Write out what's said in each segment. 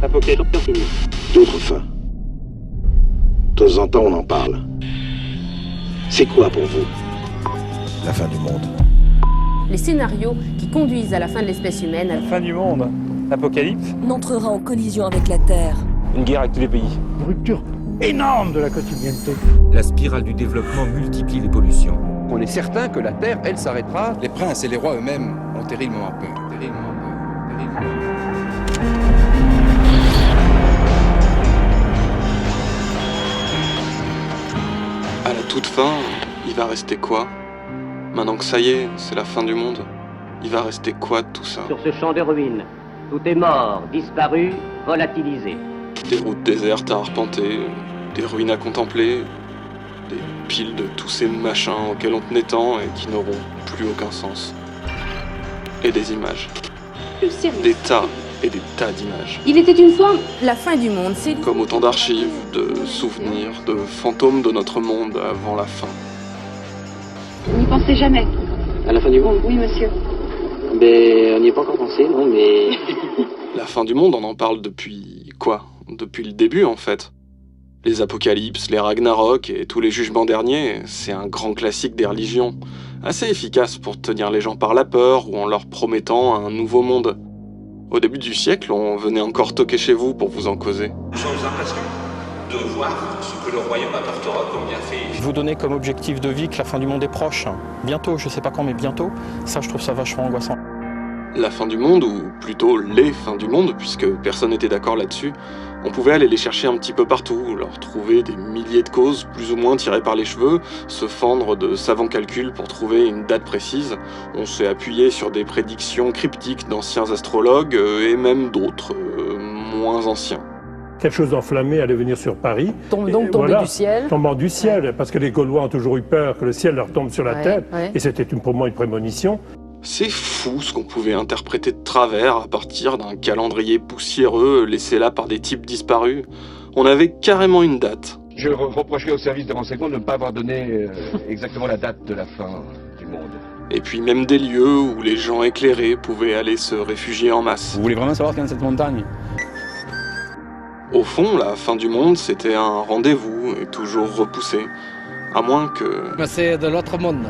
Apocalypse. D'autres fins. De temps en temps, on en parle. C'est quoi pour vous la fin du monde? Les scénarios qui conduisent à la fin de l'espèce humaine. La fin du monde, l'apocalypse. N'entrera en collision avec la Terre. Une guerre avec tous les pays. Une rupture énorme de la quotidienneté. La spirale du développement multiplie les pollutions. On est certain que la Terre, elle, s'arrêtera. Les princes et les rois eux-mêmes ont terriblement peur. À la toute fin, il va rester quoi? Maintenant que ça y est, c'est la fin du monde, il va rester quoi de tout ça? Sur ce champ de ruines, tout est mort, disparu, volatilisé. Des routes désertes à arpenter, des ruines à contempler, des piles de tous ces machins auxquels on tenait tant et qui n'auront plus aucun sens. Et des images. Des tas et des tas d'images. Il était une fois la fin du monde, c'est... Comme autant d'archives, de souvenirs, de fantômes de notre monde avant la fin. Vous n'y pensez jamais? À la fin du monde? Oui, monsieur. Ben, on n'y est pas encore pensé, non, mais... La fin du monde, on en parle depuis quoi? Depuis le début, en fait. Les apocalypses, les Ragnarok et tous les jugements derniers, c'est un grand classique des religions. Assez efficace pour tenir les gens par la peur ou en leur promettant un nouveau monde. Au début du siècle, on venait encore toquer chez vous pour vous en causer. Nous sommes impatients de voir ce que le royaume apportera comme bienfait. Vous donnez comme objectif de vie que la fin du monde est proche. Bientôt, je sais pas quand, mais bientôt. Ça, je trouve ça vachement angoissant. La fin du monde, ou plutôt les fins du monde, puisque personne n'était d'accord là-dessus, on pouvait aller les chercher un petit peu partout, leur trouver des milliers de causes plus ou moins tirées par les cheveux, se fendre de savants calculs pour trouver une date précise. On s'est appuyé sur des prédictions cryptiques d'anciens astrologues et même d'autres, moins anciens. Quelque chose d'enflammé allait venir sur Paris. Tomber du ciel. Tombant du ciel, parce que les Gaulois ont toujours eu peur que le ciel leur tombe sur la tête, et c'était pour moi une prémonition. C'est fou ce qu'on pouvait interpréter de travers à partir d'un calendrier poussiéreux laissé là par des types disparus. On avait carrément une date. Je reprocherai au service de renseignement de ne pas avoir donné exactement la date de la fin du monde. Et puis même des lieux où les gens éclairés pouvaient aller se réfugier en masse. Vous voulez vraiment savoir quelle est cette montagne? Au fond, la fin du monde, c'était un rendez-vous et toujours repoussé. À moins que... C'est de l'autre monde.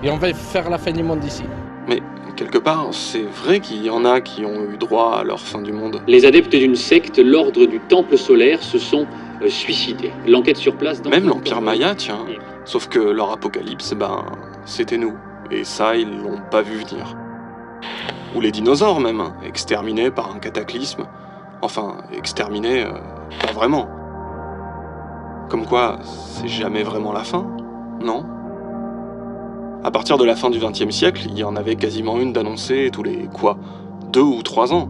Et on va faire la fin du monde ici. Mais quelque part, c'est vrai qu'il y en a qui ont eu droit à leur fin du monde. Les adeptes d'une secte, l'ordre du Temple solaire, se sont suicidés. L'enquête sur place... Même l'Empire Maya, tiens. Sauf que leur apocalypse, c'était nous. Et ça, ils l'ont pas vu venir. Ou les dinosaures même, exterminés par un cataclysme. Enfin, exterminés, pas vraiment. Comme quoi, c'est jamais vraiment la fin, non? À partir de la fin du XXe siècle, il y en avait quasiment une d'annoncée tous les, 2 ou 3 ans.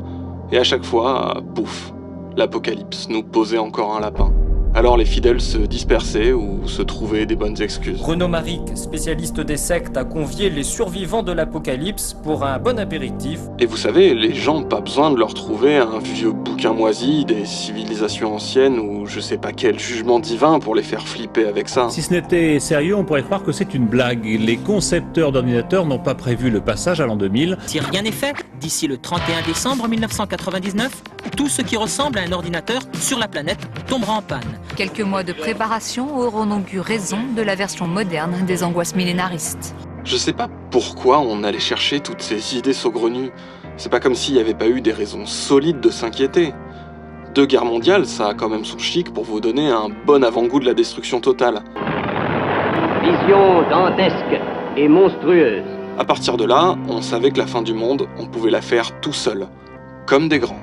Et à chaque fois, pouf, l'apocalypse nous posait encore un lapin. Alors les fidèles se dispersaient ou se trouvaient des bonnes excuses. Renaud Maric, spécialiste des sectes, a convié les survivants de l'apocalypse pour un bon apéritif. Et vous savez, les gens, pas besoin de leur trouver un vieux bouquin moisi des civilisations anciennes ou je sais pas quel jugement divin pour les faire flipper avec ça. Si ce n'était sérieux, on pourrait croire que c'est une blague. Les concepteurs d'ordinateurs n'ont pas prévu le passage à l'an 2000. Si rien n'est fait, d'ici le 31 décembre 1999, tout ce qui ressemble à un ordinateur sur la planète tombera en panne. Quelques mois de préparation auront donc eu raison de la version moderne des angoisses millénaristes. Je sais pas pourquoi on allait chercher toutes ces idées saugrenues. C'est pas comme s'il n'y avait pas eu des raisons solides de s'inquiéter. 2 guerres mondiales, ça a quand même son chic pour vous donner un bon avant-goût de la destruction totale. Vision dantesque et monstrueuse. À partir de là, on savait que la fin du monde, on pouvait la faire tout seul. Comme des grands.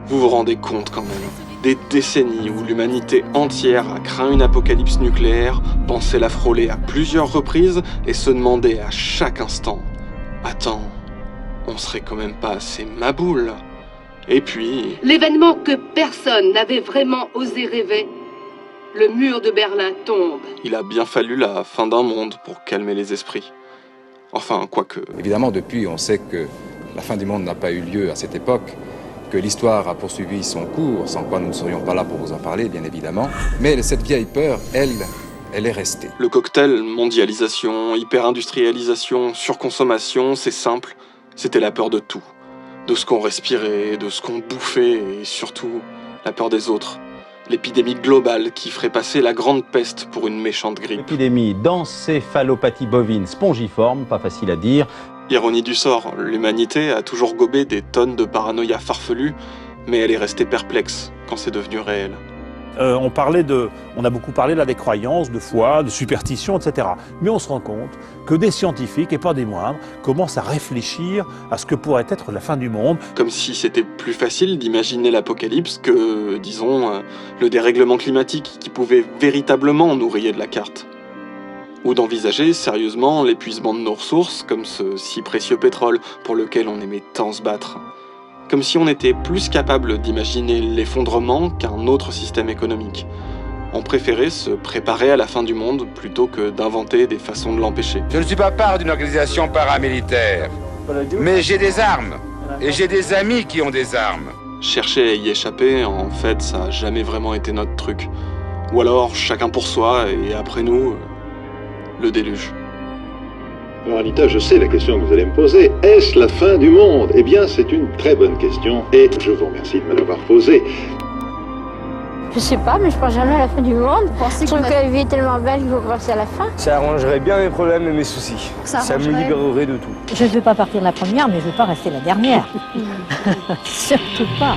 Vous vous rendez compte quand même? Des décennies où l'humanité entière a craint une apocalypse nucléaire, pensé la frôler à plusieurs reprises et se demandait à chaque instant « Attends, on serait quand même pas assez maboule ?» Et puis... L'événement que personne n'avait vraiment osé rêver, le mur de Berlin tombe. Il a bien fallu la fin d'un monde pour calmer les esprits. Enfin, quoique... Évidemment, depuis, on sait que la fin du monde n'a pas eu lieu à cette époque, que l'histoire a poursuivi son cours, sans quoi nous ne serions pas là pour vous en parler, bien évidemment. Mais cette vieille peur, elle est restée. Le cocktail mondialisation, hyper-industrialisation, surconsommation, c'est simple. C'était la peur de tout. De ce qu'on respirait, de ce qu'on bouffait et surtout la peur des autres. L'épidémie globale qui ferait passer la grande peste pour une méchante grippe. Épidémie d'encéphalopathie bovine spongiforme, pas facile à dire. Ironie du sort, l'humanité a toujours gobé des tonnes de paranoïa farfelue, mais elle est restée perplexe quand c'est devenu réel. On a beaucoup parlé là des croyances, de foi, de superstition, etc. Mais on se rend compte que des scientifiques, et pas des moindres, commencent à réfléchir à ce que pourrait être la fin du monde. Comme si c'était plus facile d'imaginer l'apocalypse que, disons, le dérèglement climatique qui pouvait véritablement nous rayer de la carte. Ou d'envisager sérieusement l'épuisement de nos ressources, comme ce si précieux pétrole pour lequel on aimait tant se battre. Comme si on était plus capable d'imaginer l'effondrement qu'un autre système économique. On préférait se préparer à la fin du monde plutôt que d'inventer des façons de l'empêcher. Je ne suis pas part d'une organisation paramilitaire, mais j'ai des armes, et j'ai des amis qui ont des armes. Chercher à y échapper, en fait, ça n'a jamais vraiment été notre truc. Ou alors, chacun pour soi, et après nous, le déluge. Alors Anita, je sais la question que vous allez me poser. Est-ce la fin du monde? Eh bien, c'est une très bonne question et je vous remercie de me l'avoir posée. Je sais pas, mais je pense jamais à la fin du monde. Je trouve que la vie est tellement belle qu'il faut penser à la fin. Ça arrangerait bien mes problèmes et mes soucis. Ça me libérerait de tout. Je ne veux pas partir la première, mais je ne veux pas rester la dernière. Surtout pas.